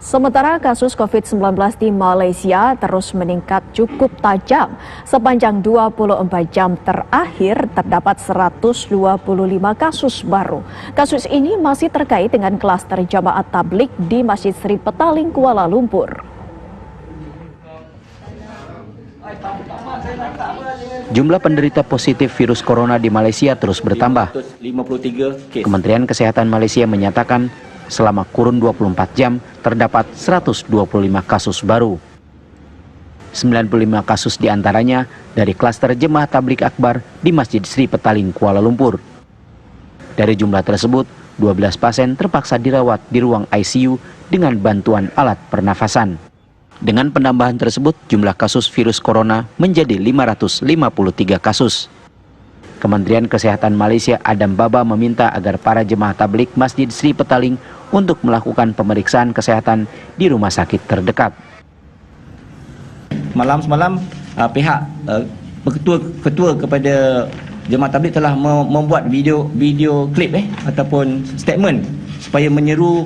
Sementara kasus COVID-19 di Malaysia terus meningkat cukup tajam. Sepanjang 24 jam terakhir terdapat 125 kasus baru. Kasus ini masih terkait dengan klaster jamaat tablik di Masjid Sri Petaling, Kuala Lumpur. Jumlah penderita positif virus corona di Malaysia terus bertambah. Kementerian Kesehatan Malaysia menyatakan selama kurun 24 jam terdapat 125 kasus baru. 95 kasus diantaranya dari klaster jemaah tablik akbar di Masjid Sri Petaling, Kuala Lumpur. Dari jumlah tersebut, 12 pasien terpaksa dirawat di ruang ICU dengan bantuan alat pernafasan. Dengan penambahan tersebut, jumlah kasus virus corona menjadi 553 kasus. Kementerian Kesehatan Malaysia Adam Baba meminta agar para jemaah tablik Masjid Sri Petaling untuk melakukan pemeriksaan kesehatan di rumah sakit terdekat. Malam pihak ketua kepada jemaah tablik telah membuat video klip ataupun statement supaya menyeru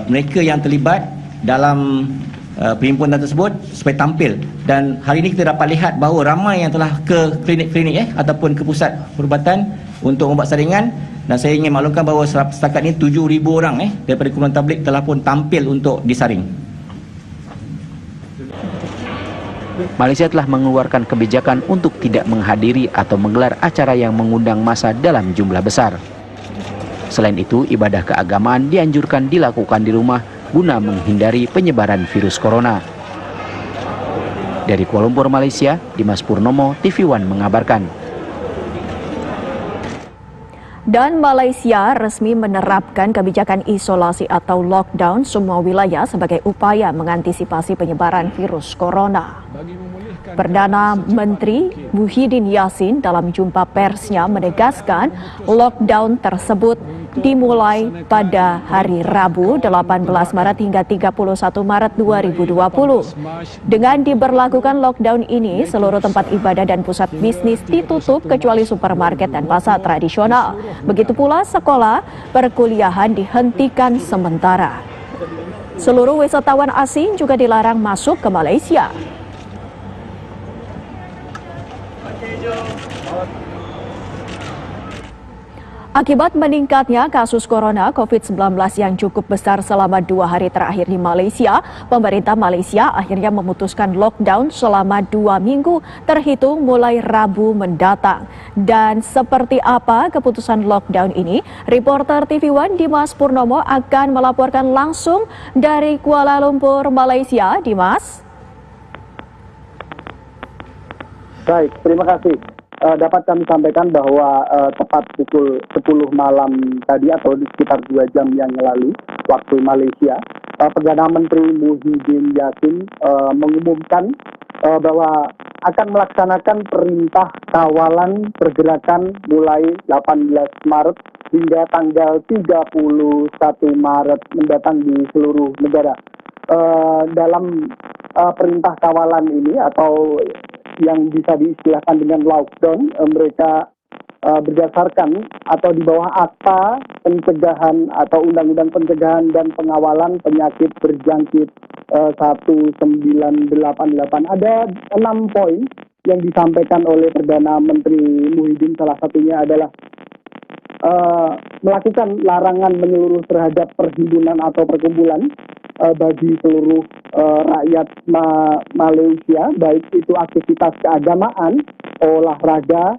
mereka yang terlibat dalam perhimpunan tersebut supaya tampil. Dan hari ini kita dapat lihat bahawa ramai yang telah ke klinik-klinik ataupun ke pusat perubatan untuk membuat saringan. Dan saya ingin maklumkan bahawa setakat ini 7,000 orang daripada kumpulan tablik telah pun tampil untuk disaring. Malaysia telah mengeluarkan kebijakan untuk tidak menghadiri atau menggelar acara yang mengundang massa dalam jumlah besar. Selain itu, ibadah keagamaan dianjurkan dilakukan di rumah guna menghindari penyebaran virus corona. Dari Kuala Lumpur, Malaysia, Dimas Purnomo, TV One mengabarkan. Dan Malaysia resmi menerapkan kebijakan isolasi atau lockdown semua wilayah sebagai upaya mengantisipasi penyebaran virus corona. Perdana Menteri Muhyiddin Yassin dalam jumpa persnya menegaskan lockdown tersebut dimulai pada hari Rabu 18 Maret hingga 31 Maret 2020. Dengan diberlakukan lockdown ini, seluruh tempat ibadah dan pusat bisnis ditutup kecuali supermarket dan pasar tradisional. Begitu pula sekolah, perkuliahan dihentikan sementara. Seluruh wisatawan asing juga dilarang masuk ke Malaysia. Akibat meningkatnya kasus corona COVID-19 yang cukup besar selama 2 hari terakhir di Malaysia, pemerintah Malaysia akhirnya memutuskan lockdown selama 2 minggu terhitung mulai Rabu mendatang. Dan seperti apa keputusan lockdown ini? Reporter TV One Dimas Purnomo akan melaporkan langsung dari Kuala Lumpur, Malaysia. Dimas. Baik, terima kasih. Dapat kami sampaikan bahwa tepat pukul 10 malam tadi atau di sekitar 2 jam yang lalu waktu Malaysia, Perdana Menteri Muhyiddin Yassin mengumumkan bahwa akan melaksanakan perintah kawalan pergerakan mulai 18 Maret hingga tanggal 31 Maret mendatang di seluruh negara. Dalam perintah kawalan ini atau yang bisa diistilahkan dengan lockdown, mereka berdasarkan atau di bawah Akta Pencegahan atau Undang-Undang Pencegahan dan Pengawalan Penyakit Berjangkit 1988. Ada 6 poin yang disampaikan oleh Perdana Menteri Muhyiddin. Salah satunya adalah melakukan larangan menyeluruh terhadap perhimpunan atau perkumpulan bagi seluruh rakyat Malaysia, baik itu aktivitas keagamaan, olahraga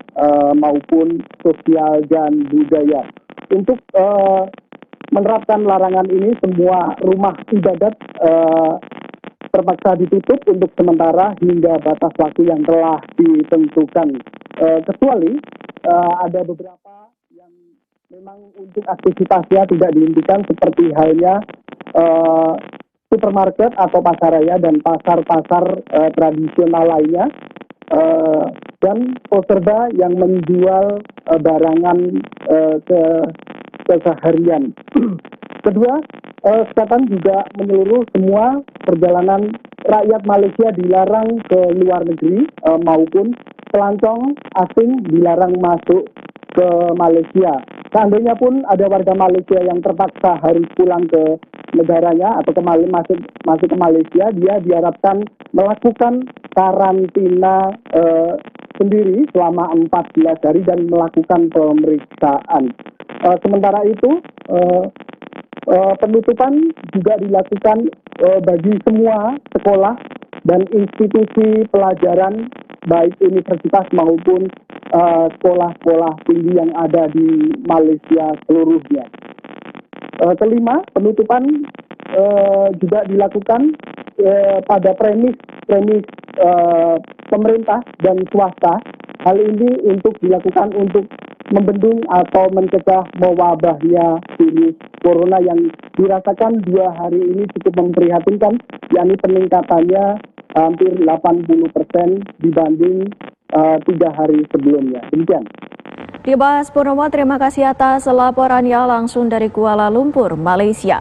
maupun sosial dan budaya. Untuk menerapkan larangan ini, semua rumah ibadat terpaksa ditutup untuk sementara hingga batas waktu yang telah ditentukan. Kecuali ada beberapa yang memang untuk aktivitasnya tidak dihentikan, seperti halnya supermarket atau pasar raya dan pasar-pasar tradisional lainnya, dan peserta yang menjual barangan keseharian. Kedua, kesehatan juga menyeluruh, semua perjalanan rakyat Malaysia dilarang ke luar negeri maupun pelancong asing dilarang masuk ke Malaysia. Seandainya pun ada warga Malaysia yang terpaksa harus pulang ke negaranya atau masuk ke Malaysia, dia diharapkan melakukan karantina sendiri selama 14 hari dan melakukan pemeriksaan. Sementara itu, penutupan juga dilakukan bagi semua sekolah dan institusi pelajaran baik universitas maupun sekolah-sekolah tinggi yang ada di Malaysia seluruhnya. Kelima, penutupan juga dilakukan pada premis pemerintah dan swasta. Hal ini dilakukan untuk membendung atau mencegah mewabahnya virus corona yang dirasakan 2 hari ini cukup memprihatinkan, yakni peningkatannya hampir 80% dibanding 3 hari sebelumnya. Demikian. Dimas Purnomo, terima kasih atas laporannya langsung dari Kuala Lumpur, Malaysia.